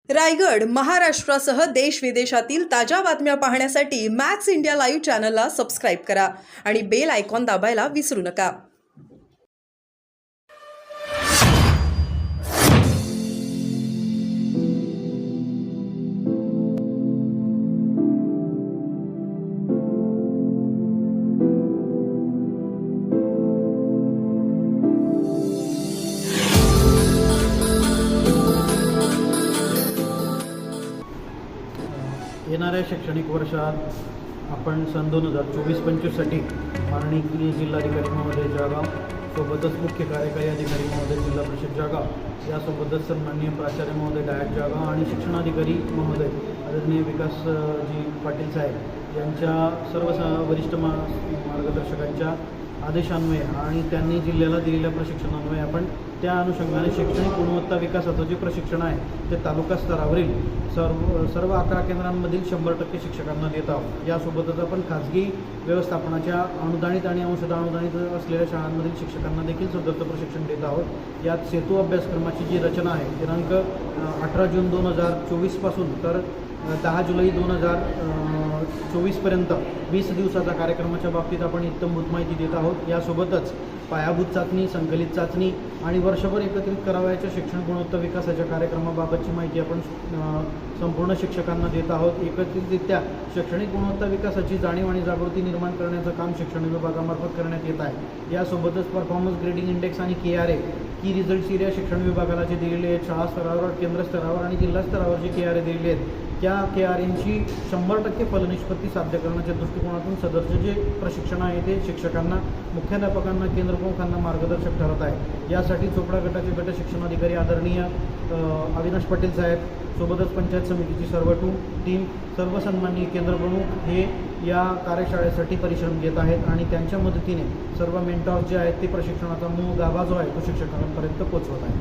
रायगड, महाराष्ट्रासह देश विदेशातील ताज्या बातम्या पाहण्यासाठी मॅक्स इंडिया लाईव्ह चॅनलला सबस्क्राईब करा आणि बेल आयकॉन दाबायला विसरू नका. येणाऱ्या शैक्षणिक वर्षात आपण सन 2024-25साठी माननीय जिल्हाधिकारी महोदय जळगाव सोबतच मुख्य कार्यकारी अधिकारी महोदय जिल्हा परिषद जळगाव यासोबतच सन्माननीय प्राचार्य महोदय डायट जळगाव आणि शिक्षणाधिकारी महोदय आदरणीय विकासजी पाटील साहेब यांच्या सर्व वरिष्ठ मार्गदर्शकांच्या आदेशान्वये आणि त्यांनी जिल्ह्याला दिलेल्या प्रशिक्षणान्वये आपण त्या अनुषंगाने शैक्षणिक गुणवत्ता विकासाचं जे प्रशिक्षण आहे ते तालुका स्तरावरील सर्व 11 केंद्रांमधील 100% शिक्षकांना देत आहोत. यासोबतच आपण खाजगी व्यवस्थापनाच्या अनुदानित आणि अंशतः अनुदानित असलेल्या शाळांमधील शिक्षकांना देखील सदरचं प्रशिक्षण देत आहोत. यात सेतू अभ्यासक्रमाची जी रचना आहे दिनांक 18 जून 2024 पासून तर 10 जुलै 2024पर्यंत 20 दिवसाचा कार्यक्रमाच्या बाबतीत आपण इत्थंभूत माहिती देत आहोत. यासोबतच पायाभूत चाचणी, संकलित चाचणी आणि वर्षभर एकत्रित करावयाच्या शिक्षण गुणवत्ता विकासाच्या कार्यक्रमाबाबतची माहिती आपण संपूर्ण शिक्षकांना देत आहोत. एकत्रितरित्या शैक्षणिक गुणवत्ता विकासाची जाणीव आणि जागृती निर्माण करण्याचं काम शिक्षण विभागामार्फत करण्यात येत आहे. यासोबतच परफॉर्मन्स ग्रेडिंग इंडेक्स आणि KRA की रिझल्ट सिरिया शिक्षण विभागाला जे दिलेले आहेत, शाळा स्तरावर, केंद्र स्तरावर आणि जिल्हा स्तरावर जे KRA दिलेले आहेत त्या KRAंची 100% फलनिष्पत्ती साध्य करण्याच्या दृष्टिकोनातून सदरचे जे प्रशिक्षण आहे ते शिक्षकांना, मुख्याध्यापकांना, केंद्रप्रमुखांना मार्गदर्शक ठरत आहे. यासाठी चोपडा गटाचे गट शिक्षणाधिकारी आदरणीय अविनाश पाटील साहेब सोबतच पंचायत समितीची सर्व टीम, सर्व सन्माननीय केंद्रप्रमुख हे या कार्यशाळेसाठी परिश्रम घेत आहेत आणि त्यांच्या मदतीने सर्व मेंटॉर्स जे आहेत ते प्रशिक्षणाचा मूळ गाभा जो आहे तो शिक्षकांपर्यंत पोहोचवत आहे.